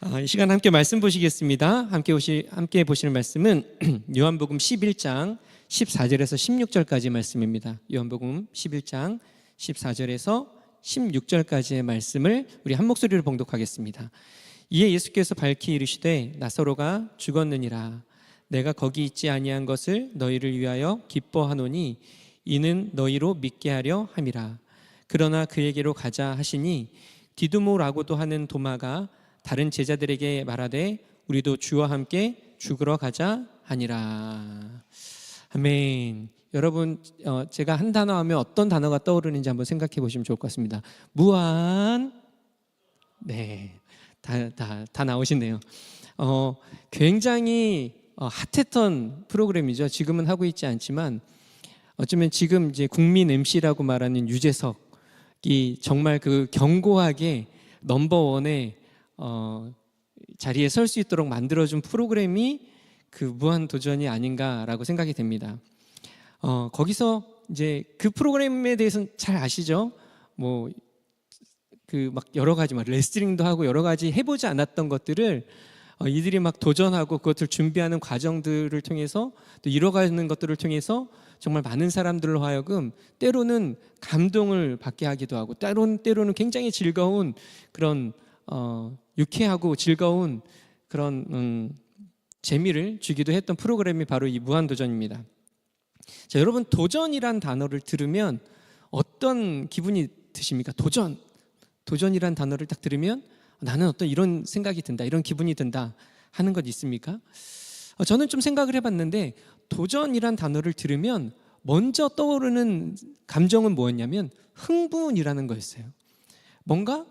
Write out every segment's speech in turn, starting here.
이 시간 함께 말씀 보시겠습니다. 함께 보시는 말씀은 요한복음 11장 14절에서 16절까지 말씀입니다. 요한복음 11장 14절에서 16절까지의 말씀을 우리 한 목소리로 봉독하겠습니다. 이에 예수께서 밝히 이르시되 나사로가 죽었느니라. 내가 거기 있지 아니한 것을 너희를 위하여 기뻐하노니 이는 너희로 믿게 하려 함이라. 그러나 그에게로 가자 하시니 디두모라고도 하는 도마가 다른 제자들에게 말하되 우리도 주와 함께 죽으러 가자 하니라. 아멘. 여러분, 제가 한 단어 하면 어떤 단어가 떠오르는지 한번 생각해 보시면 좋을 것 같습니다. 무한. 네, 다 나오시네요. 굉장히 핫했던 프로그램이죠. 지금은 하고 있지 않지만 어쩌면 지금 이제 국민 MC라고 말하는 유재석이 정말 그 견고하게 넘버원에 자리에 설 수 있도록 만들어준 프로그램이 그 무한도전이 아닌가라고 생각이 됩니다. 거기서 이제 그 프로그램에 대해서는 잘 아시죠? 뭐 그 막 여러 가지 막 레슬링도 하고 여러 가지 해보지 않았던 것들을 이들이 막 도전하고 그것을 준비하는 과정들을 통해서 또 이뤄가는 것들을 통해서 정말 많은 사람들로 하여금 때로는 감동을 받게 하기도 하고 때로는 굉장히 즐거운 그런 유쾌하고 즐거운 그런 재미를 주기도 했던 프로그램이 바로 이 무한도전입니다. 자, 여러분, 도전이란 단어를 들으면 어떤 기분이 드십니까? 도전이란 단어를 딱 들으면 나는 어떤 이런 생각이 든다, 이런 기분이 든다 하는 것 있습니까? 저는 좀 생각을 해봤는데 도전이란 단어를 들으면 먼저 떠오르는 감정은 뭐였냐면 흥분이라는 거였어요. 뭔가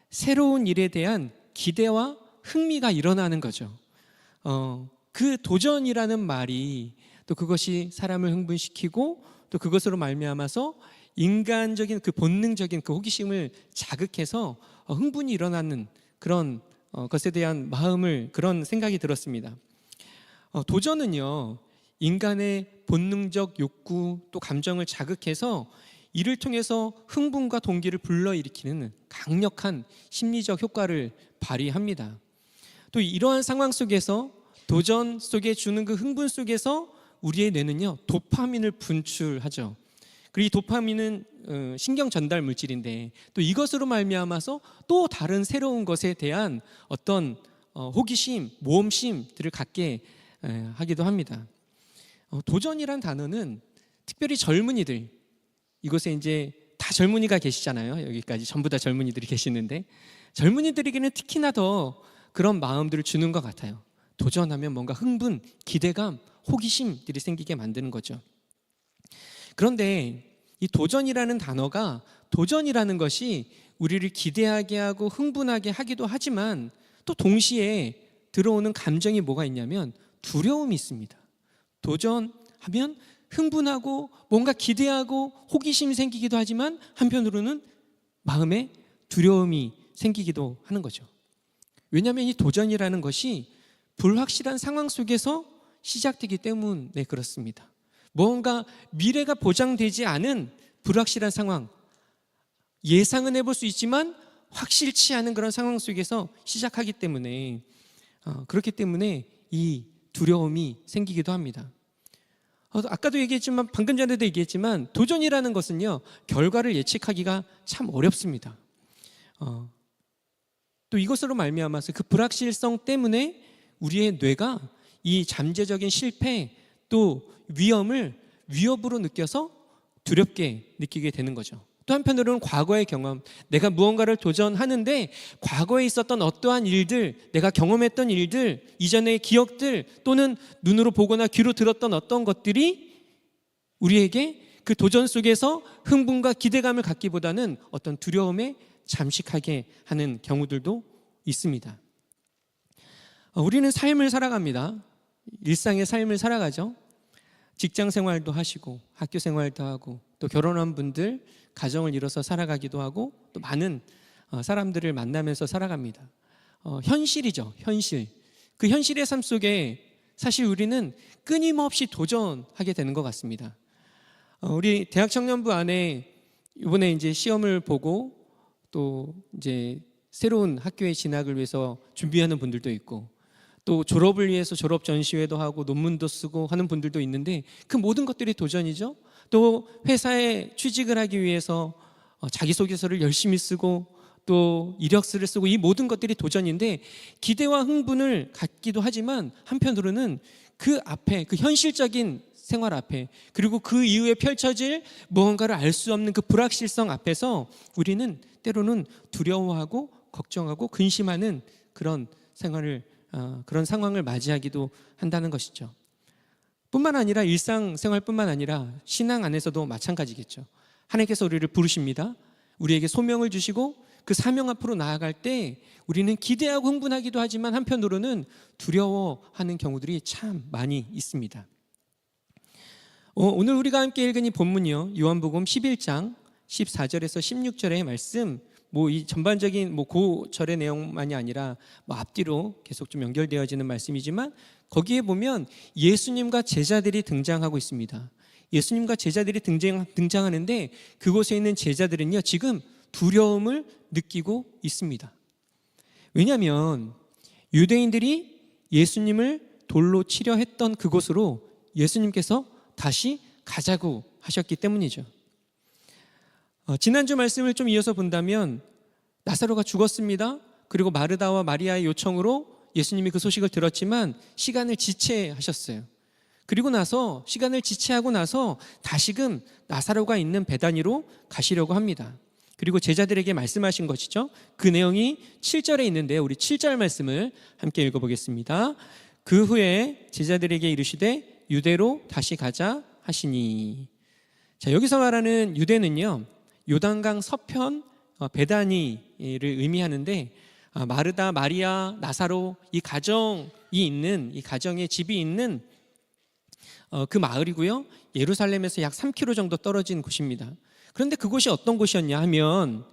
새로운 일에 대한 기대와 흥미가 일어나는 거죠. 그 도전이라는 말이 또 그것이 사람을 흥분시키고 또 그것으로 말미암아서 인간적인 그 본능적인 그 호기심을 자극해서 흥분이 일어나는 그런 것에 대한 그런 생각이 들었습니다. 도전은요, 인간의 본능적 욕구 또 감정을 자극해서 이를 통해서 흥분과 동기를 불러일으키는 강력한 심리적 효과를 발휘합니다. 또 이러한 상황 속에서 도전 속에 주는 그 흥분 속에서 우리의 뇌는요 도파민을 분출하죠. 그리고 이 도파민은 신경 전달 물질인데 또 이것으로 말미암아서 또 다른 새로운 것에 대한 어떤 호기심, 모험심들을 갖게 하기도 합니다. 도전이란 단어는 특별히 젊은이들, 이곳에 이제 다 젊은이가 계시잖아요. 여기까지 전부 다 젊은이들이 계시는데 젊은이들에게는 특히나 더 그런 마음들을 주는 것 같아요. 도전하면 뭔가 흥분, 기대감, 호기심들이 생기게 만드는 거죠. 그런데 이 도전이라는 단어가, 도전이라는 것이 우리를 기대하게 하고 흥분하게 하기도 하지만 또 동시에 들어오는 감정이 뭐가 있냐면 두려움이 있습니다. 도전하면 흥분하고 뭔가 기대하고 호기심이 생기기도 하지만 한편으로는 마음에 두려움이 생기기도 하는 거죠. 왜냐하면 이 도전이라는 것이 불확실한 상황 속에서 시작되기 때문에 그렇습니다. 뭔가 미래가 보장되지 않은 불확실한 상황, 예상은 해볼 수 있지만 확실치 않은 그런 상황 속에서 시작하기 때문에 그렇기 때문에 이 두려움이 생기기도 합니다. 아까도 얘기했지만 방금 전에도 얘기했지만 도전이라는 것은요 결과를 예측하기가 참 어렵습니다. 또 이것으로 말미암아서 그 불확실성 때문에 우리의 뇌가 이 잠재적인 실패 또 위협으로 느껴서 두렵게 느끼게 되는 거죠. 또 한편으로는 과거의 경험, 내가 무언가를 도전하는데 과거에 있었던 어떠한 일들, 내가 경험했던 일들, 이전의 기억들 또는 눈으로 보거나 귀로 들었던 어떤 것들이 우리에게 그 도전 속에서 흥분과 기대감을 갖기보다는 어떤 두려움에 잠식하게 하는 경우들도 있습니다. 우리는 삶을 살아갑니다. 일상의 삶을 살아가죠. 직장 생활도 하시고 학교 생활도 하고 또 결혼한 분들 가정을 이뤄서 살아가기도 하고 또 많은 사람들을 만나면서 살아갑니다. 현실이죠. 현실. 그 현실의 삶 속에 사실 우리는 끊임없이 도전하게 되는 것 같습니다. 우리 대학 청년부 안에 이번에 이제 시험을 보고 또 이제 새로운 학교에 진학을 위해서 준비하는 분들도 있고, 또 졸업을 위해서 졸업 전시회도 하고 논문도 쓰고 하는 분들도 있는데, 그 모든 것들이 도전이죠. 또 회사에 취직을 하기 위해서 자기소개서를 열심히 쓰고 또 이력서를 쓰고, 이 모든 것들이 도전인데 기대와 흥분을 갖기도 하지만 한편으로는 그 앞에, 그 현실적인 생활 앞에, 그리고 그 이후에 펼쳐질 무언가를 알 수 없는 그 불확실성 앞에서 우리는 때로는 두려워하고 걱정하고 근심하는 그런 그런 상황을 맞이하기도 한다는 것이죠. 뿐만 아니라 일상생활뿐만 아니라 신앙 안에서도 마찬가지겠죠. 하나님께서 우리를 부르십니다. 우리에게 소명을 주시고 그 사명 앞으로 나아갈 때 우리는 기대하고 흥분하기도 하지만 한편으로는 두려워하는 경우들이 참 많이 있습니다. 오늘 우리가 함께 읽은 이 본문이요, 요한복음 11장 14절에서 16절의 말씀, 이 전반적인 그 절의 내용만이 아니라 앞뒤로 계속 좀 연결되어지는 말씀이지만, 거기에 보면 예수님과 제자들이 등장하고 있습니다. 예수님과 제자들이 등장하는데 그곳에 있는 제자들은요, 지금 두려움을 느끼고 있습니다. 왜냐하면 유대인들이 예수님을 돌로 치려 했던 그곳으로 예수님께서 다시 가자고 하셨기 때문이죠. 지난주 말씀을 좀 이어서 본다면 나사로가 죽었습니다. 그리고 마르다와 마리아의 요청으로 예수님이 그 소식을 들었지만 시간을 지체하셨어요. 그리고 나서 시간을 지체하고 나서 다시금 나사로가 있는 베다니로 가시려고 합니다. 그리고 제자들에게 말씀하신 것이죠. 그 내용이 7절에 있는데요, 우리 7절 말씀을 함께 읽어보겠습니다. 그 후에 제자들에게 이르시되 유대로 다시 가자 하시니. 자, 여기서 말하는 유대는요, 요단강 서편 베다니를 의미하는데, 마르다, 마리아, 나사로 이 가정의 집이 있는 그 마을이고요, 예루살렘에서 약 3km 정도 떨어진 곳입니다. 그런데 그곳이 어떤 곳이었냐 하면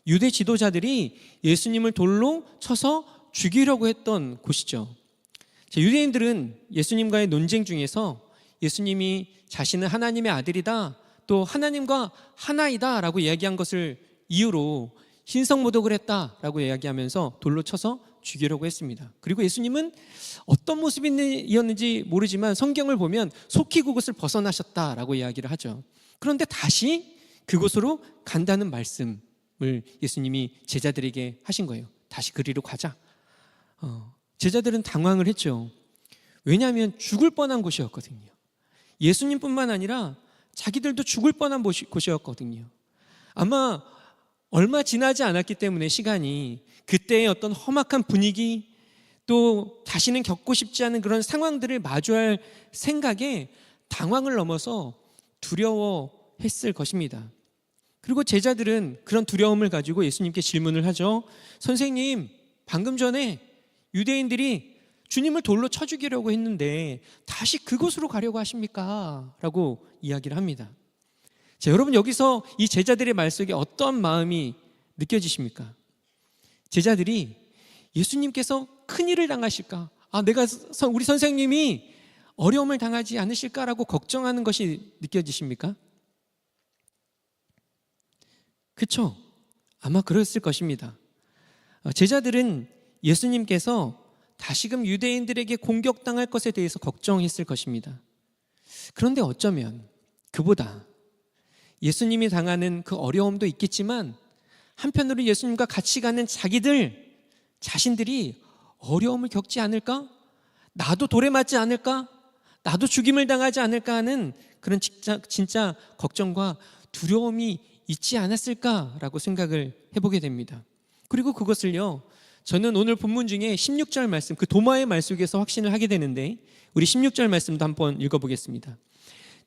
유대 지도자들이 예수님을 돌로 쳐서 죽이려고 했던 곳이죠. 유대인들은 예수님과의 논쟁 중에서 예수님이 자신은 하나님의 아들이다, 또 하나님과 하나이다 라고 이야기한 것을 이유로 신성모독을 했다라고 이야기하면서 돌로 쳐서 죽이려고 했습니다. 그리고 예수님은 어떤 모습이었는지 모르지만 성경을 보면 속히 그곳을 벗어나셨다라고 이야기를 하죠. 그런데 다시 그곳으로 간다는 말씀을 예수님이 제자들에게 하신 거예요. 다시 그리로 가자. 제자들은 당황을 했죠. 왜냐하면 죽을 뻔한 곳이었거든요. 예수님뿐만 아니라 자기들도 죽을 뻔한 곳이었거든요. 아마 얼마 지나지 않았기 때문에 시간이, 그때의 어떤 험악한 분위기, 또 다시는 겪고 싶지 않은 그런 상황들을 마주할 생각에 당황을 넘어서 두려워했을 것입니다. 그리고 제자들은 그런 두려움을 가지고 예수님께 질문을 하죠. 선생님, 방금 전에 유대인들이 주님을 돌로 쳐 죽이려고 했는데 다시 그곳으로 가려고 하십니까? 라고 이야기를 합니다. 자, 여러분, 여기서 이 제자들의 말 속에 어떤 마음이 느껴지십니까? 제자들이 예수님께서 큰일을 당하실까? 우리 선생님이 어려움을 당하지 않으실까라고 걱정하는 것이 느껴지십니까? 그렇죠? 아마 그랬을 것입니다. 제자들은 예수님께서 다시금 유대인들에게 공격당할 것에 대해서 걱정했을 것입니다. 그런데 어쩌면 그보다 예수님이 당하는 그 어려움도 있겠지만 한편으로 예수님과 같이 가는 자신들이 어려움을 겪지 않을까? 나도 돌에 맞지 않을까? 나도 죽임을 당하지 않을까 하는 그런 진짜 걱정과 두려움이 있지 않았을까라고 생각을 해보게 됩니다. 그리고 그것을요, 저는 오늘 본문 중에 16절 말씀, 그 도마의 말 속에서 확신을 하게 되는데, 우리 16절 말씀도 한번 읽어보겠습니다.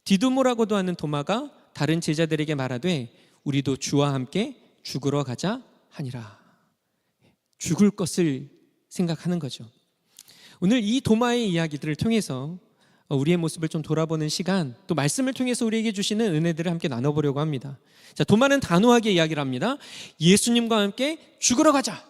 디두모라고도 하는 도마가 다른 제자들에게 말하되 우리도 주와 함께 죽으러 가자 하니라. 죽을 것을 생각하는 거죠. 오늘 이 도마의 이야기들을 통해서 우리의 모습을 좀 돌아보는 시간, 또 말씀을 통해서 우리에게 주시는 은혜들을 함께 나눠보려고 합니다. 자, 도마는 단호하게 이야기를 합니다. 예수님과 함께 죽으러 가자.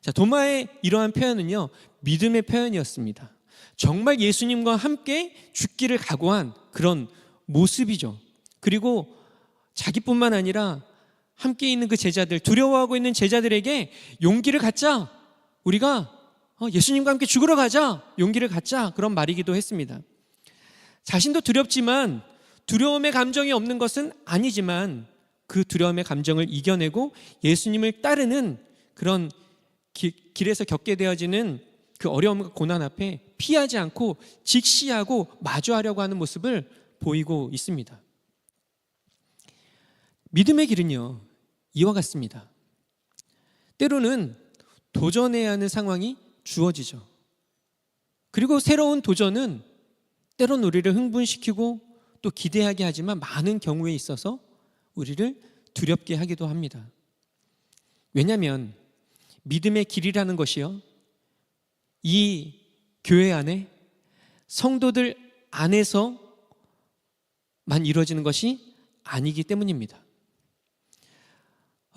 자, 도마의 이러한 표현은요, 믿음의 표현이었습니다. 정말 예수님과 함께 죽기를 각오한 그런 모습이죠. 그리고 자기뿐만 아니라 함께 있는 그 제자들, 두려워하고 있는 제자들에게 용기를 갖자. 우리가 예수님과 함께 죽으러 가자. 용기를 갖자. 그런 말이기도 했습니다. 자신도 두렵지만 두려움의 감정이 없는 것은 아니지만 그 두려움의 감정을 이겨내고 예수님을 따르는 그런 길에서 겪게 되어지는 그 어려움과 고난 앞에 피하지 않고 직시하고 마주하려고 하는 모습을 보이고 있습니다. 믿음의 길은요, 이와 같습니다. 때로는 도전해야 하는 상황이 주어지죠. 그리고 새로운 도전은 때론 우리를 흥분시키고 또 기대하게 하지만 많은 경우에 있어서 우리를 두렵게 하기도 합니다. 왜냐하면 믿음의 길이라는 것이요, 이 교회 안에 성도들 안에서만 이루어지는 것이 아니기 때문입니다.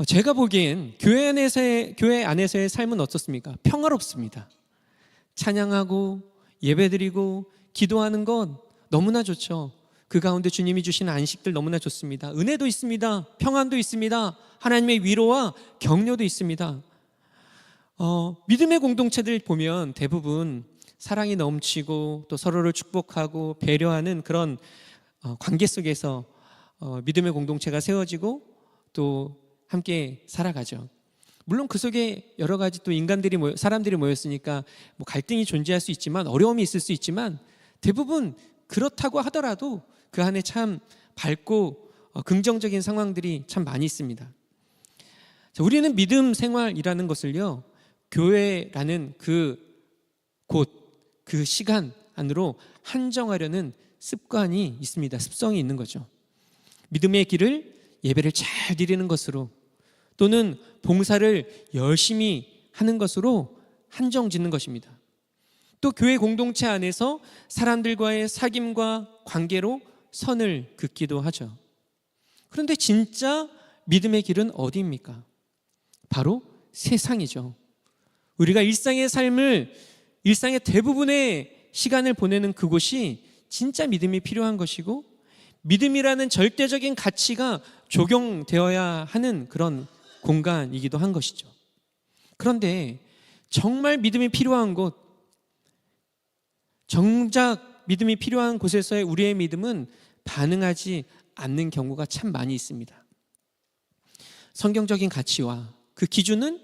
제가 보기엔 교회 안에서의 삶은 어떻습니까? 평화롭습니다. 찬양하고 예배드리고 기도하는 건 너무나 좋죠. 그 가운데 주님이 주신 안식들 너무나 좋습니다. 은혜도 있습니다. 평안도 있습니다. 하나님의 위로와 격려도 있습니다. 믿음의 공동체들 보면 대부분 사랑이 넘치고 또 서로를 축복하고 배려하는 그런 관계 속에서 믿음의 공동체가 세워지고 또 함께 살아가죠. 물론 그 속에 여러 가지 또 사람들이 모였으니까 뭐 갈등이 존재할 수 있지만, 어려움이 있을 수 있지만, 대부분 그렇다고 하더라도 그 안에 참 밝고 긍정적인 상황들이 참 많이 있습니다. 자, 우리는 믿음 생활이라는 것을요, 교회라는 그 곳, 그 시간 안으로 한정하려는 습관이 있습니다. 습성이 있는 거죠. 믿음의 길을 예배를 잘 드리는 것으로, 또는 봉사를 열심히 하는 것으로 한정 짓는 것입니다. 또 교회 공동체 안에서 사람들과의 사귐과 관계로 선을 긋기도 하죠. 그런데 진짜 믿음의 길은 어디입니까? 바로 세상이죠. 우리가 일상의 대부분의 시간을 보내는 그곳이 진짜 믿음이 필요한 것이고, 믿음이라는 절대적인 가치가 적용되어야 하는 그런 공간이기도 한 것이죠. 그런데 정말 믿음이 필요한 곳, 정작 믿음이 필요한 곳에서의 우리의 믿음은 반응하지 않는 경우가 참 많이 있습니다. 성경적인 가치와 그 기준은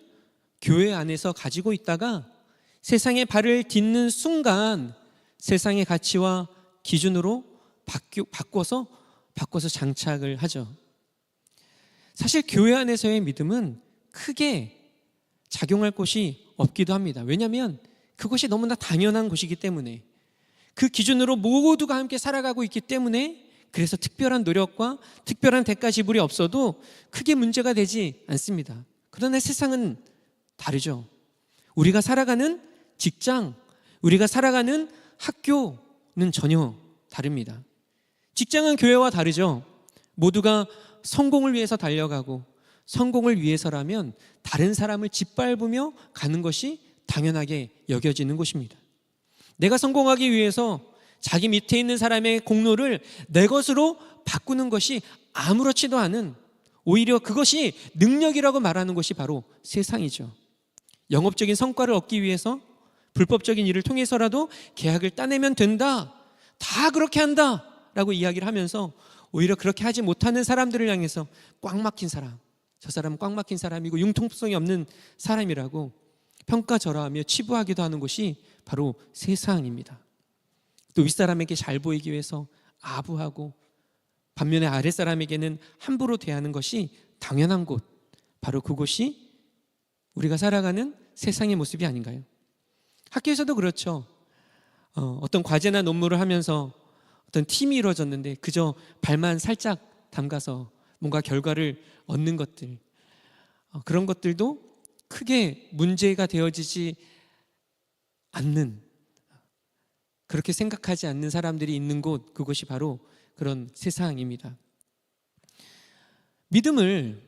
교회 안에서 가지고 있다가 세상에 발을 딛는 순간 세상의 가치와 기준으로 바꿔서 장착을 하죠. 사실 교회 안에서의 믿음은 크게 작용할 곳이 없기도 합니다. 왜냐하면 그것이 너무나 당연한 것이기 때문에, 그 기준으로 모두가 함께 살아가고 있기 때문에, 그래서 특별한 노력과 특별한 대가 지불이 없어도 크게 문제가 되지 않습니다. 그러나 세상은 다르죠. 우리가 살아가는 직장, 우리가 살아가는 학교는 전혀 다릅니다. 직장은 교회와 다르죠. 모두가 성공을 위해서 달려가고, 성공을 위해서라면 다른 사람을 짓밟으며 가는 것이 당연하게 여겨지는 곳입니다. 내가 성공하기 위해서 자기 밑에 있는 사람의 공로를 내 것으로 바꾸는 것이 아무렇지도 않은, 오히려 그것이 능력이라고 말하는 것이 바로 세상이죠. 영업적인 성과를 얻기 위해서 불법적인 일을 통해서라도 계약을 따내면 된다, 다 그렇게 한다 라고 이야기를 하면서 오히려 그렇게 하지 못하는 사람들을 향해서 꽉 막힌 사람, 저 사람은 꽉 막힌 사람이고 융통성이 없는 사람이라고 평가절하하며 치부하기도 하는 것이 바로 세상입니다. 또 윗사람에게 잘 보이기 위해서 아부하고, 반면에 아랫사람에게는 함부로 대하는 것이 당연한 곳, 바로 그곳이 우리가 살아가는 세상의 모습이 아닌가요? 학교에서도 그렇죠. 어떤 과제나 논문을 하면서 어떤 팀이 이루어졌는데 그저 발만 살짝 담가서 뭔가 결과를 얻는 것들, 그런 것들도 크게 문제가 되어지지 않는, 그렇게 생각하지 않는 사람들이 있는 곳, 그곳이 바로 그런 세상입니다. 믿음을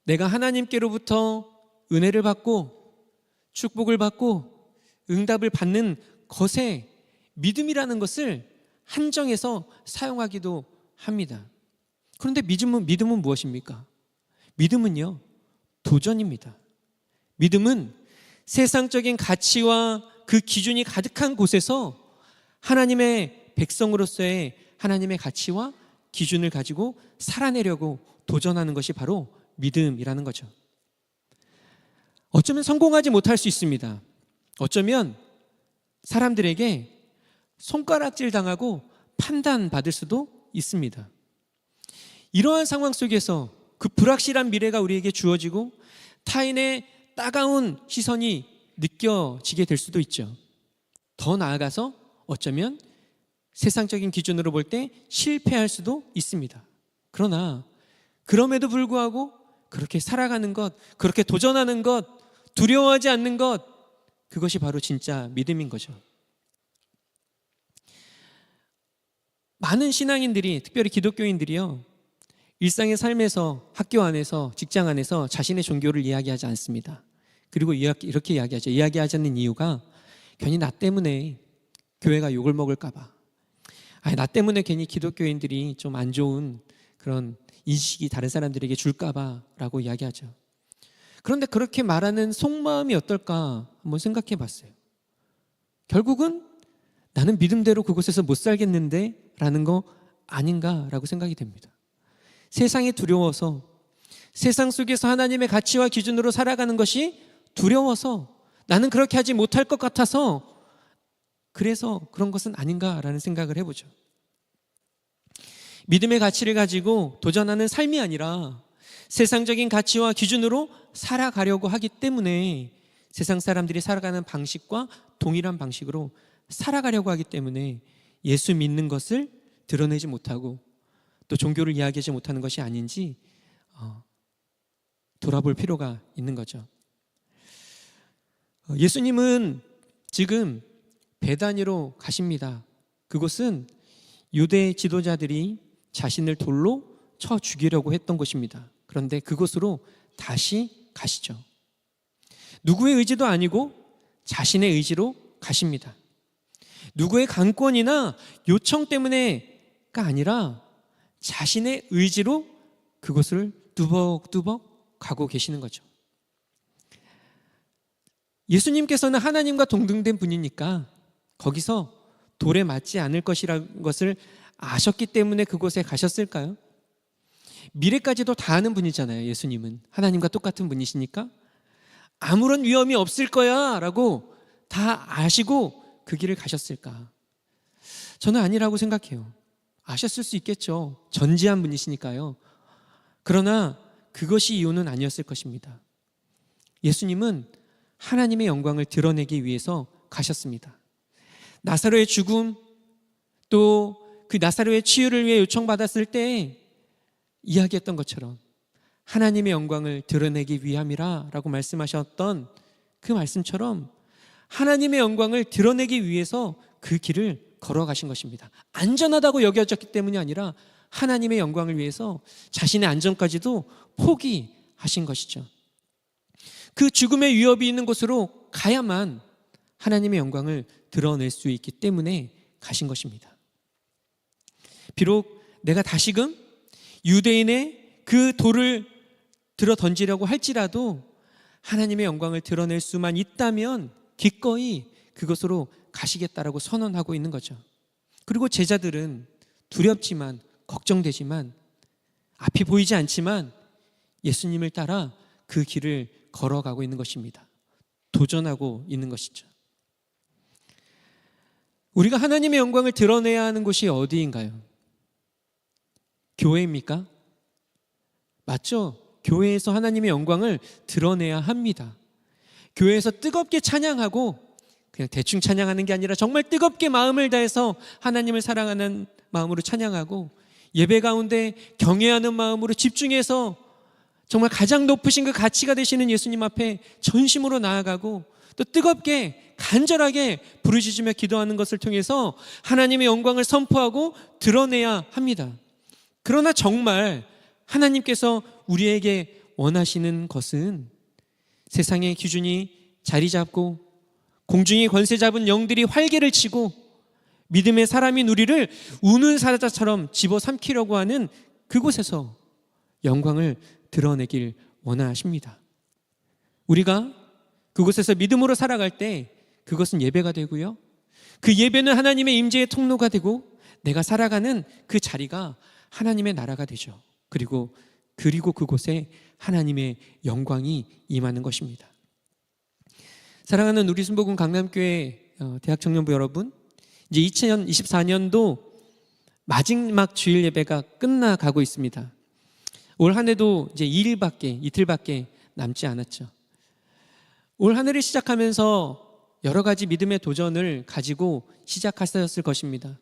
내가 하나님께로부터 은혜를 받고 축복을 받고 응답을 받는 것에 믿음이라는 것을 한정해서 사용하기도 합니다. 그런데 믿음은 무엇입니까? 믿음은요, 도전입니다. 믿음은 세상적인 가치와 그 기준이 가득한 곳에서 하나님의 백성으로서의 하나님의 가치와 기준을 가지고 살아내려고 도전하는 것이 바로 믿음이라는 거죠. 어쩌면 성공하지 못할 수 있습니다. 어쩌면 사람들에게 손가락질 당하고 판단받을 수도 있습니다. 이러한 상황 속에서 그 불확실한 미래가 우리에게 주어지고 타인의 따가운 시선이 느껴지게 될 수도 있죠. 더 나아가서 어쩌면 세상적인 기준으로 볼 때 실패할 수도 있습니다. 그러나 그럼에도 불구하고 그렇게 살아가는 것, 그렇게 도전하는 것, 두려워하지 않는 것, 그것이 바로 진짜 믿음인 거죠. 많은 신앙인들이, 특별히 기독교인들이요, 일상의 삶에서, 학교 안에서, 직장 안에서 자신의 종교를 이야기하지 않습니다. 그리고 이렇게 이야기하죠. 이야기하지 않는 이유가 괜히 나 때문에 교회가 욕을 먹을까 봐, 나 때문에 괜히 기독교인들이 좀 안 좋은 그런 인식이 다른 사람들에게 줄까 봐 라고 이야기하죠. 그런데 그렇게 말하는 속마음이 어떨까 한번 생각해 봤어요. 결국은 나는 믿음대로 그곳에서 못 살겠는데 라는 거 아닌가라고 생각이 됩니다. 세상이 두려워서, 세상 속에서 하나님의 가치와 기준으로 살아가는 것이 두려워서, 나는 그렇게 하지 못할 것 같아서 그래서 그런 것은 아닌가라는 생각을 해보죠. 믿음의 가치를 가지고 도전하는 삶이 아니라 세상적인 가치와 기준으로 살아가려고 하기 때문에 세상 사람들이 살아가는 방식과 동일한 방식으로 살아가려고 하기 때문에 예수 믿는 것을 드러내지 못하고 또 종교를 이야기하지 못하는 것이 아닌지 돌아볼 필요가 있는 거죠. 예수님은 지금 베다니로 가십니다. 그곳은 유대 지도자들이 자신을 돌로 쳐 죽이려고 했던 곳입니다. 그런데 그곳으로 다시 가시죠. 누구의 의지도 아니고 자신의 의지로 가십니다. 누구의 강권이나 요청 때문에가 아니라 자신의 의지로 그곳을 뚜벅뚜벅 가고 계시는 거죠. 예수님께서는 하나님과 동등된 분이니까 거기서 돌에 맞지 않을 것이라는 것을 아셨기 때문에 그곳에 가셨을까요? 미래까지도 다 아는 분이잖아요. 예수님은 하나님과 똑같은 분이시니까 아무런 위험이 없을 거야 라고 다 아시고 그 길을 가셨을까? 저는 아니라고 생각해요. 아셨을 수 있겠죠. 전지한 분이시니까요. 그러나 그것이 이유는 아니었을 것입니다. 예수님은 하나님의 영광을 드러내기 위해서 가셨습니다. 나사로의 죽음, 또 그 나사로의 치유를 위해 요청받았을 때 이야기했던 것처럼 하나님의 영광을 드러내기 위함이라 라고 말씀하셨던 그 말씀처럼 하나님의 영광을 드러내기 위해서 그 길을 걸어가신 것입니다. 안전하다고 여겨졌기 때문이 아니라 하나님의 영광을 위해서 자신의 안전까지도 포기하신 것이죠. 그 죽음의 위협이 있는 곳으로 가야만 하나님의 영광을 드러낼 수 있기 때문에 가신 것입니다. 비록 내가 다시금 유대인의 그 돌을 들어 던지려고 할지라도 하나님의 영광을 드러낼 수만 있다면 기꺼이 그것으로 가시겠다라고 선언하고 있는 거죠. 그리고 제자들은 두렵지만 걱정되지만 앞이 보이지 않지만 예수님을 따라 그 길을 걸어가고 있는 것입니다. 도전하고 있는 것이죠. 우리가 하나님의 영광을 드러내야 하는 곳이 어디인가요? 교회입니까? 맞죠? 교회에서 하나님의 영광을 드러내야 합니다. 교회에서 뜨겁게 찬양하고 그냥 대충 찬양하는 게 아니라 정말 뜨겁게 마음을 다해서 하나님을 사랑하는 마음으로 찬양하고 예배 가운데 경외하는 마음으로 집중해서 정말 가장 높으신 그 가치가 되시는 예수님 앞에 전심으로 나아가고 또 뜨겁게 간절하게 부르짖으며 기도하는 것을 통해서 하나님의 영광을 선포하고 드러내야 합니다. 그러나 정말 하나님께서 우리에게 원하시는 것은 세상의 기준이 자리 잡고 공중이 권세 잡은 영들이 활개를 치고 믿음의 사람인 우리를 우는 사자처럼 집어삼키려고 하는 그곳에서 영광을 드러내길 원하십니다. 우리가 그곳에서 믿음으로 살아갈 때 그것은 예배가 되고요, 그 예배는 하나님의 임재의 통로가 되고 내가 살아가는 그 자리가 하나님의 나라가 되죠. 그리고 그곳에 하나님의 영광이 임하는 것입니다. 사랑하는 우리 순복음 강남교회 대학 청년부 여러분, 이제 2024년도 마지막 주일 예배가 끝나가고 있습니다. 올 한 해도 이제 이틀밖에 남지 않았죠. 올 한 해를 시작하면서 여러 가지 믿음의 도전을 가지고 시작하셨을 것입니다.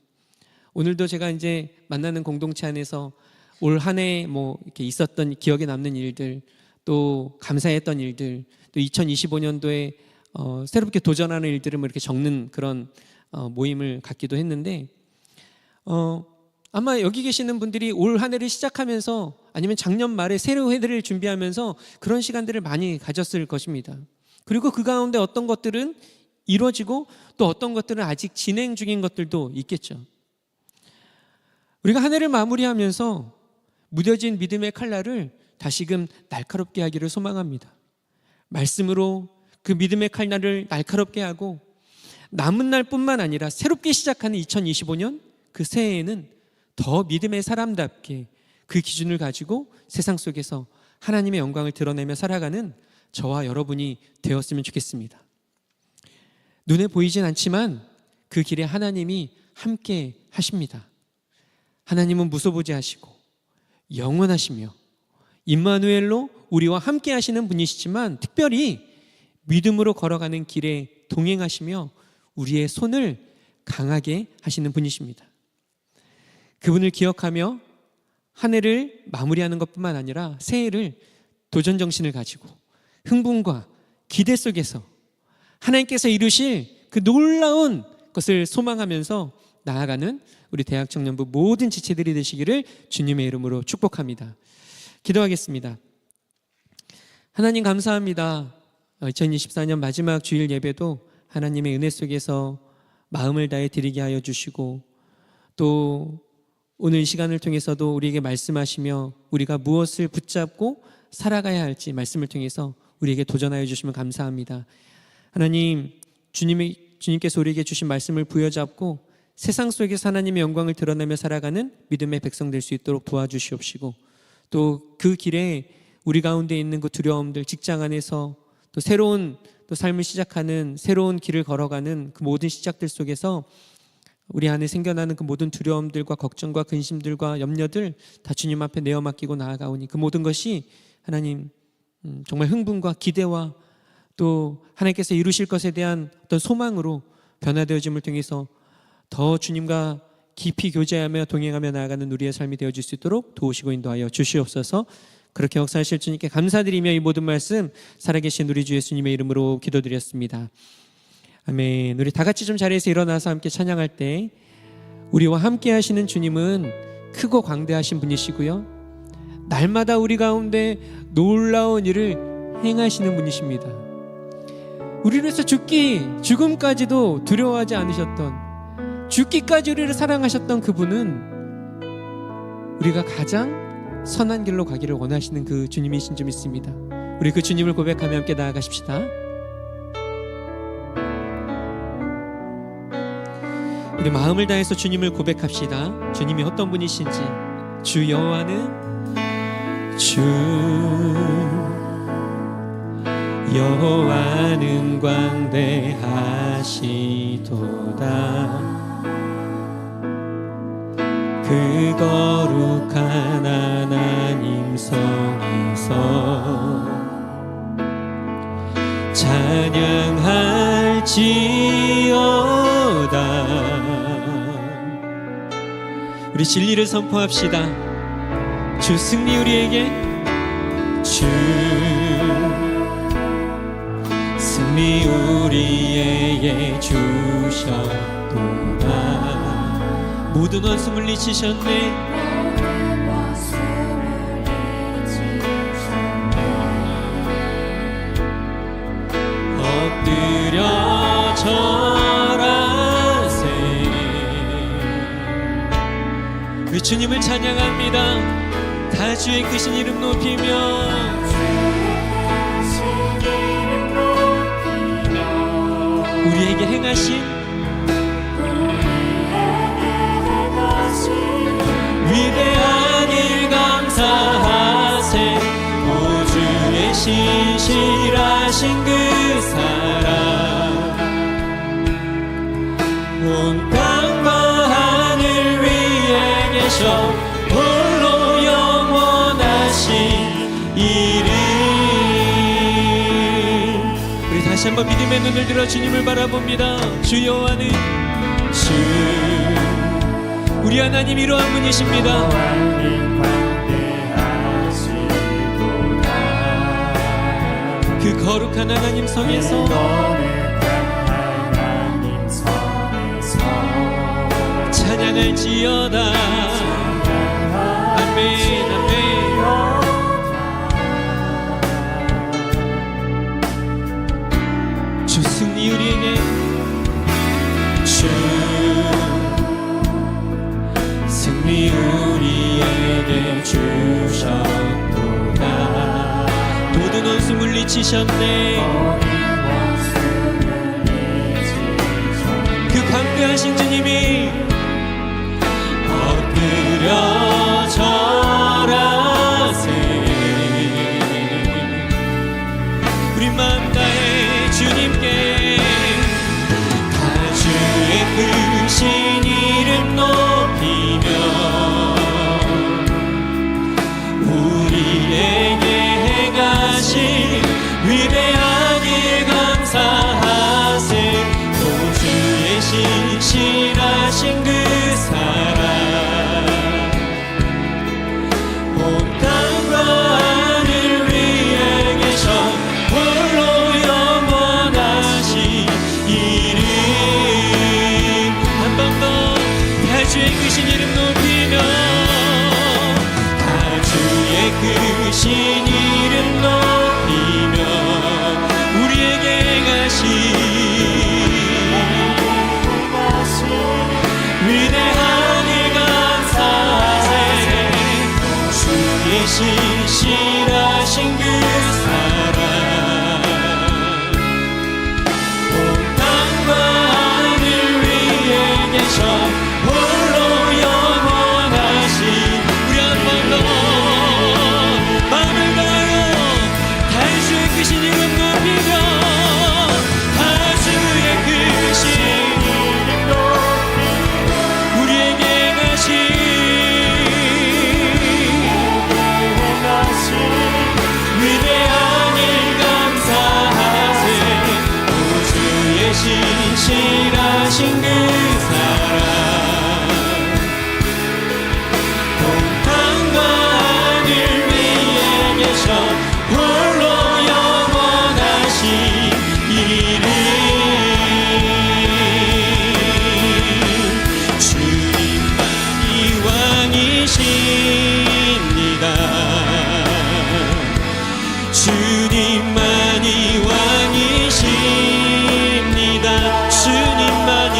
오늘도 제가 이제 만나는 공동체 안에서 올 한 해 이렇게 있었던 기억에 남는 일들, 또 감사했던 일들, 또 2025년도에 새롭게 도전하는 일들을 이렇게 적는 그런 모임을 갖기도 했는데, 아마 여기 계시는 분들이 올 한 해를 시작하면서 아니면 작년 말에 새로운 해를 준비하면서 그런 시간들을 많이 가졌을 것입니다. 그리고 그 가운데 어떤 것들은 이루어지고 또 어떤 것들은 아직 진행 중인 것들도 있겠죠. 우리가 한 해를 마무리하면서 무뎌진 믿음의 칼날을 다시금 날카롭게 하기를 소망합니다. 말씀으로 그 믿음의 칼날을 날카롭게 하고 남은 날뿐만 아니라 새롭게 시작하는 2025년 그 새해에는 더 믿음의 사람답게 그 기준을 가지고 세상 속에서 하나님의 영광을 드러내며 살아가는 저와 여러분이 되었으면 좋겠습니다. 눈에 보이진 않지만 그 길에 하나님이 함께 하십니다. 하나님은 무소부지하시고 영원하시며 임마누엘로 우리와 함께 하시는 분이시지만 특별히 믿음으로 걸어가는 길에 동행하시며 우리의 손을 강하게 하시는 분이십니다. 그분을 기억하며 한 해를 마무리하는 것뿐만 아니라 새해를 도전정신을 가지고 흥분과 기대 속에서 하나님께서 이루실 그 놀라운 것을 소망하면서 나아가는 우리 대학 청년부 모든 지체들이 되시기를 주님의 이름으로 축복합니다. 기도하겠습니다. 하나님 감사합니다. 2024년 마지막 주일 예배도 하나님의 은혜 속에서 마음을 다해 드리게 하여 주시고 또 오늘 이 시간을 통해서도 우리에게 말씀하시며 우리가 무엇을 붙잡고 살아가야 할지 말씀을 통해서 우리에게 도전하여 주시면 감사합니다. 하나님, 주님께서 우리에게 주신 말씀을 부여잡고 세상 속에서 하나님의 영광을 드러내며 살아가는 믿음의 백성 될 수 있도록 도와주시옵시고 또 그 길에 우리 가운데 있는 그 두려움들, 직장 안에서 또 새로운 또 삶을 시작하는 새로운 길을 걸어가는 그 모든 시작들 속에서 우리 안에 생겨나는 그 모든 두려움들과 걱정과 근심들과 염려들 다 주님 앞에 내어 맡기고 나아가오니 그 모든 것이 하나님 정말 흥분과 기대와 또 하나님께서 이루실 것에 대한 어떤 소망으로 변화되어짐을 통해서 더 주님과 깊이 교제하며 동행하며 나아가는 우리의 삶이 되어질 수 있도록 도우시고 인도하여 주시옵소서. 그렇게 역사하실 주님께 감사드리며 이 모든 말씀 살아계신 우리 주 예수님의 이름으로 기도드렸습니다. 아멘. 우리 다 같이 좀 자리에서 일어나서 함께 찬양할 때 우리와 함께 하시는 주님은 크고 광대하신 분이시고요, 날마다 우리 가운데 놀라운 일을 행하시는 분이십니다. 우리를 위해서 죽음까지도 두려워하지 않으셨던, 죽기까지 우리를 사랑하셨던 그분은 우리가 가장 선한 길로 가기를 원하시는 그 주님이신 줄 믿습니다. 우리 그 주님을 고백하며 함께 나아가십시다. 우리 마음을 다해서 주님을 고백합시다. 주님이 어떤 분이신지. 주 여호와는 주 여호와는 광대하시도다. 그 거룩한 하나님 성에서 찬양할지어다. 우리 진리를 선포합시다. 주 승리 우리에게, 주 승리 우리에게 주셨도다. 모든 원수 물리치셨네. 엎드려 절하세. 우리 주님을 찬양합니다. 다 주의 크신 이름 높이며 우리에게 행하신 위대한 일 감사하세. 우주의 신실하신 그 사랑 온 땅과 하늘 위에 계셔 홀로 영원하신 이름. 우리 다시 한번 믿음의 눈을 들어 주님을 바라봅니다. 주여 하는 주 우리 하나님 이러한 분이십니다. 그 거룩한 하나님 성에서 찬양할지어다. 아멘 아멘. 주 승리 우리에게 주 승리 우리에게 주셨도다. 모든 원수 물리치셨네. 그 광대하신 주님이 엎드려 절하세. 우리 마음 다해 주님께 다 주의 크신 이름 높이며 우리에게 행하신 위대한 일 감사하세. 또 주의 신실하신 그 사랑 온 땅과 하늘 위에 계셔 홀로 영원하신 이름. 한 번 더 다 주의 크신 이름 높이며 다 주의 크신 이름 높이며 우리에게 행하신 위대한 일 감사하세. 주의 신실하신 그 사랑 온 땅과 하늘 위에 계셔 홀로 영원하신. 우리 한 번 더 마음을 다하여 다 주의 크신 이름 높이며 다 주의 크신 이름 높이며 우리에게 행하신 위대한 일 감사하세. 우주의 신실하신 그 사랑 온 땅과 하늘 위에 계셔 홀로 영원하신 이름. 주님만이 왕이십니다. 주님만이 왕이십니다. 주님만이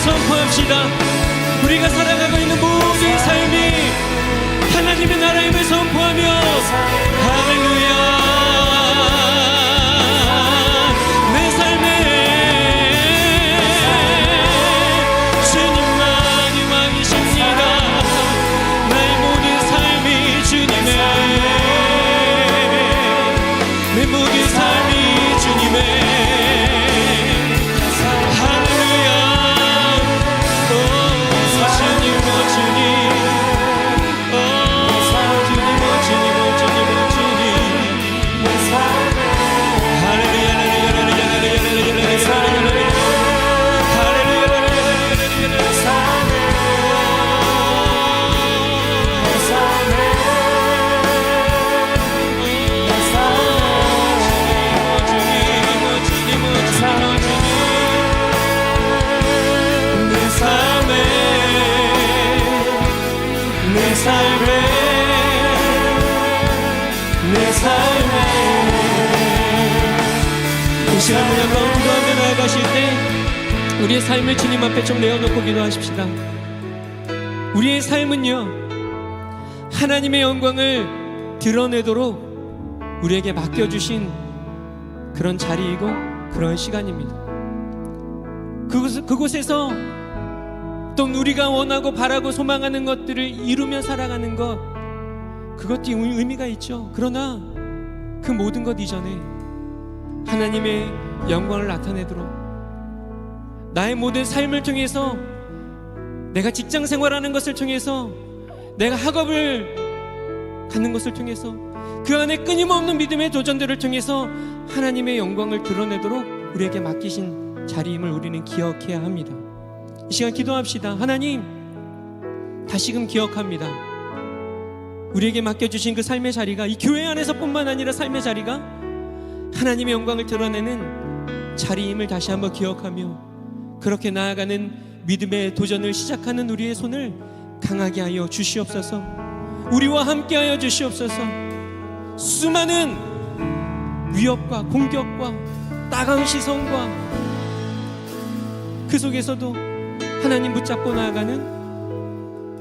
선포합시다. 우리가 살아가고 있는 모든 삶이 하나님의 나라임을 선포하며 할렐루야. 내 삶에 주님만이 왕이십니다. 나의 모든 삶이 주님의, 내 모든 삶이 주님의. 이 시간 우리 한번 기도하며 나아가실 때 우리의 삶을 주님 앞에 좀 내어놓고 기도하십시다. 우리의 삶은요, 하나님의 영광을 드러내도록 우리에게 맡겨주신 그런 자리이고 그런 시간입니다. 그곳에서 또 우리가 원하고 바라고 소망하는 것들을 이루며 살아가는 것, 그것이 의미가 있죠. 그러나 그 모든 것 이전에 하나님의 영광을 나타내도록 나의 모든 삶을 통해서, 내가 직장 생활하는 것을 통해서, 내가 학업을 갖는 것을 통해서, 그 안에 끊임없는 믿음의 도전들을 통해서 하나님의 영광을 드러내도록 우리에게 맡기신 자리임을 우리는 기억해야 합니다. 이 시간 기도합시다. 하나님, 다시금 기억합니다. 우리에게 맡겨주신 그 삶의 자리가, 이 교회 안에서뿐만 아니라 삶의 자리가 하나님의 영광을 드러내는 자리임을 다시 한번 기억하며, 그렇게 나아가는 믿음의 도전을 시작하는 우리의 손을 강하게 하여 주시옵소서. 우리와 함께 하여 주시옵소서. 수많은 위협과 공격과 따가운 시선과 그 속에서도 하나님 붙잡고 나아가는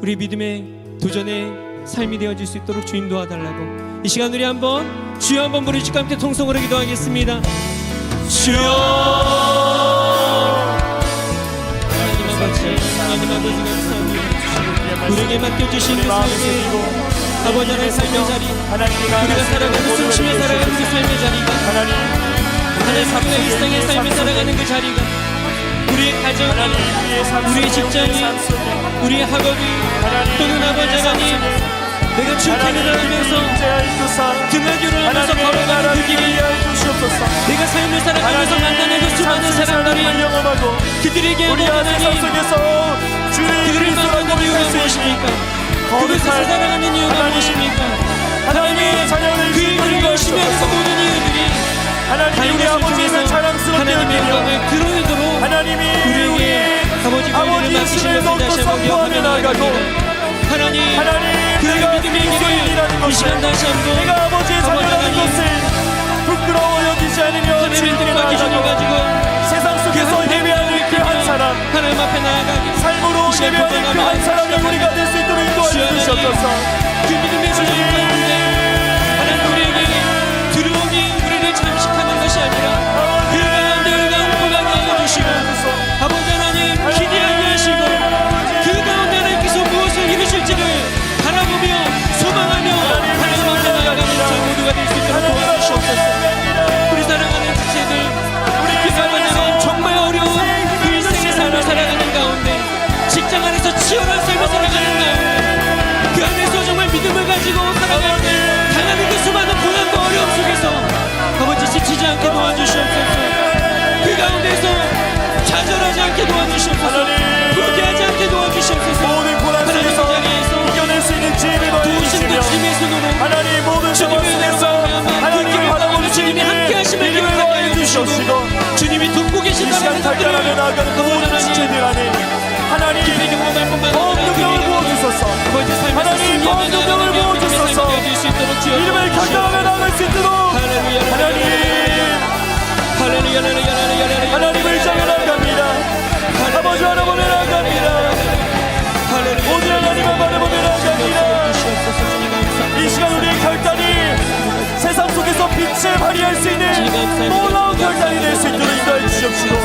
우리 믿음의 도전의 삶이 되어질 수 있도록 주님 도와달라고, 이 시간 우리 한번 주여 한번 부르시고 함께 통성으로 기도하겠습니다. 주여, 하나님 아버지 감사합니다. 우리에게 맡겨주신 그 삶의 아버지 하나님의 삶의 자리, 우리가 살아가는 숨쉬며 살아가는 그 삶의 자리가, 하나님 각자의 일상의 삶을 살아가는 그 자리가, 우리의 가정이, 우리의 직장이, 우리의 학업이, 또는 아버지 하나님 내가 출퇴근을 하면서 등하교를 하면서 걸어가는 그 길이, 내가 삶을 살아가면서 만나는 그 수많은 사람들이 그들에게 하나님, 그들을 만나는 이유가 무엇입니까? 그것을 살아가는 이유가 무엇입니까? 하나님, 그 일들을 열심히 하면서 모든 이유들이 하나님의 통해서 하나님의 영광을 드러내도록 우리에게 아버지 권위를 맡기신 것을 다시 한번 기억하며 나아갑니다. 하나님, 그 믿음의 길을 이 시간 다시 한번 내가 아버지의 자녀라는 것을 부끄러워 여기지 않으며 하나님의 뜻과 기준을 가지고 세상 속에서 예배하는 그 한 사람, 하나님 앞에 나아가기, 삶으로 예배하는 그 한 사람이 우리가 될 수 있도록 인도하여 주시옵소서. 그 믿음의 도전 가운데 하나님 우리에게 두려움이 우리를 잠식하는 것이 아니라 그 가운데 우리가 응답하게 하여 주시고, 아버지 하나님 기대하게 하시고, 그 가운데 하나님께서 무엇을 이루실지를 바라보며 소망하며 하나님 앞에 나아가는 저희 모두가 될 수 있도록 도와주시옵소서. 우리 사랑하는 지체들, 우리 교회는 정말 어려운 그 일생의 삶을 살아가는 가운데, 직장 안에서 치열한 삶을 살아가는 가운데, 그 안에서 정말 믿음을 가지고 살아갈 때 당하는 그 수많은 고난과 어려움 속에서 아버지 지치지 않게 도와주시옵소서. 그 가운데서 좌절하지 않게 도와주시옵소서. 포기하지 않게 도와주시옵소서. 모든 고난 속에서 이겨낼 수 있는 지혜를 더해주시며 하나님 모든 상황 속에서 하나님을 바라보는 주님이 함께 하심을 기억하여 주시고, 주님이 돕고 계신다는 것들을 나아가는 모든 지체들 안에 하나님 더 능력을 부어주소서. 하나님 더 능력을 부어주소서. 이름을 강력하게 나아갈 수 있도록 하나님을 향해 나아갑니다. 아버지 하나님을 역사를 발휘할 수 있는 놀라운 결단이 될 수 있도록 인도해 주십시오.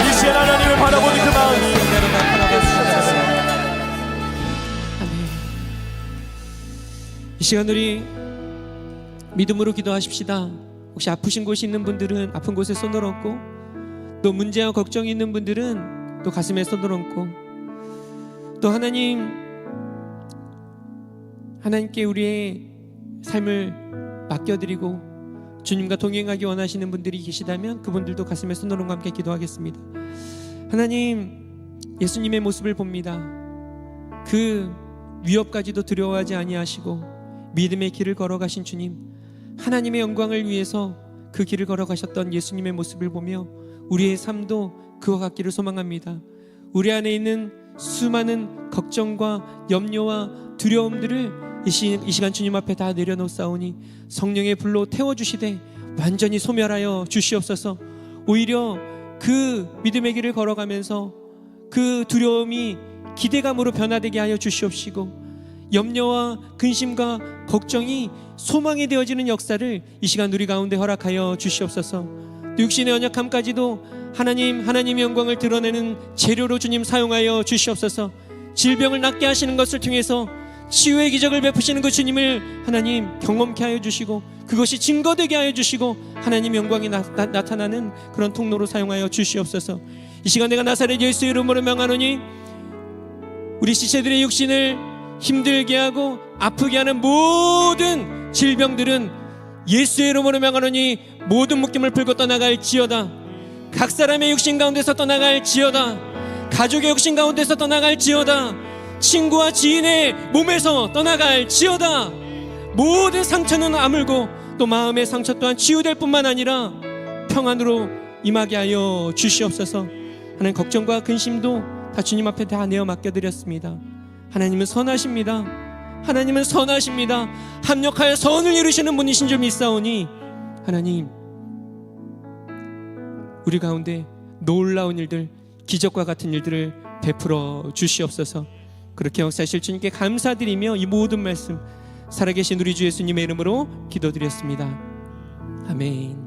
이 시간 하나님을 바라보는 그 마음이 이 시간 우리 믿음으로 기도하십시다. 혹시 아프신 곳이 있는 분들은 아픈 곳에 손을 얹고, 또 문제와 걱정이 있는 분들은 또 가슴에 손을 얹고, 또 하나님께 우리의 삶을 맡겨드리고 주님과 동행하기 원하시는 분들이 계시다면 그분들도 가슴에 손을 얹고 함께 기도하겠습니다. 하나님, 예수님의 모습을 봅니다. 그 위협까지도 두려워하지 아니하시고 믿음의 길을 걸어가신 주님, 하나님의 영광을 위해서 그 길을 걸어가셨던 예수님의 모습을 보며 우리의 삶도 그와 같기를 소망합니다. 우리 안에 있는 수많은 걱정과 염려와 두려움들을 이 시간 주님 앞에 다 내려놓사오니 성령의 불로 태워주시되 완전히 소멸하여 주시옵소서. 오히려 그 믿음의 길을 걸어가면서 그 두려움이 기대감으로 변화되게 하여 주시옵시고, 염려와 근심과 걱정이 소망이 되어지는 역사를 이 시간 우리 가운데 허락하여 주시옵소서. 육신의 연약함까지도 하나님의 영광을 드러내는 재료로 주님 사용하여 주시옵소서. 질병을 낫게 하시는 것을 통해서 치유의 기적을 베푸시는 그 주님을 하나님 경험케 하여 주시고, 그것이 증거되게 하여 주시고 하나님 영광이 나타나는 그런 통로로 사용하여 주시옵소서. 이 시간 내가 나사렛 예수의 이름으로 명하노니 우리 지체들의 육신을 힘들게 하고 아프게 하는 모든 질병들은 예수의 이름으로 명하노니 모든 묶임을 풀고 떠나갈지어다. 각 사람의 육신 가운데서 떠나갈지어다. 가족의 육신 가운데서 떠나갈지어다. 친구와 지인의 몸에서 떠나갈지어다. 모든 상처는 아물고 또 마음의 상처 또한 치유될 뿐만 아니라 평안으로 임하게 하여 주시옵소서. 하나님, 걱정과 근심도 다 주님 앞에 다 내어 맡겨드렸습니다. 하나님은 선하십니다. 하나님은 선하십니다. 합력하여 선을 이루시는 분이신 줄 믿사오니 하나님, 우리 가운데 놀라운 일들, 기적과 같은 일들을 베풀어 주시옵소서. 그렇게 역사하실 주님께 감사드리며 이 모든 말씀 살아계신 우리 주 예수님의 이름으로 기도드렸습니다. 아멘.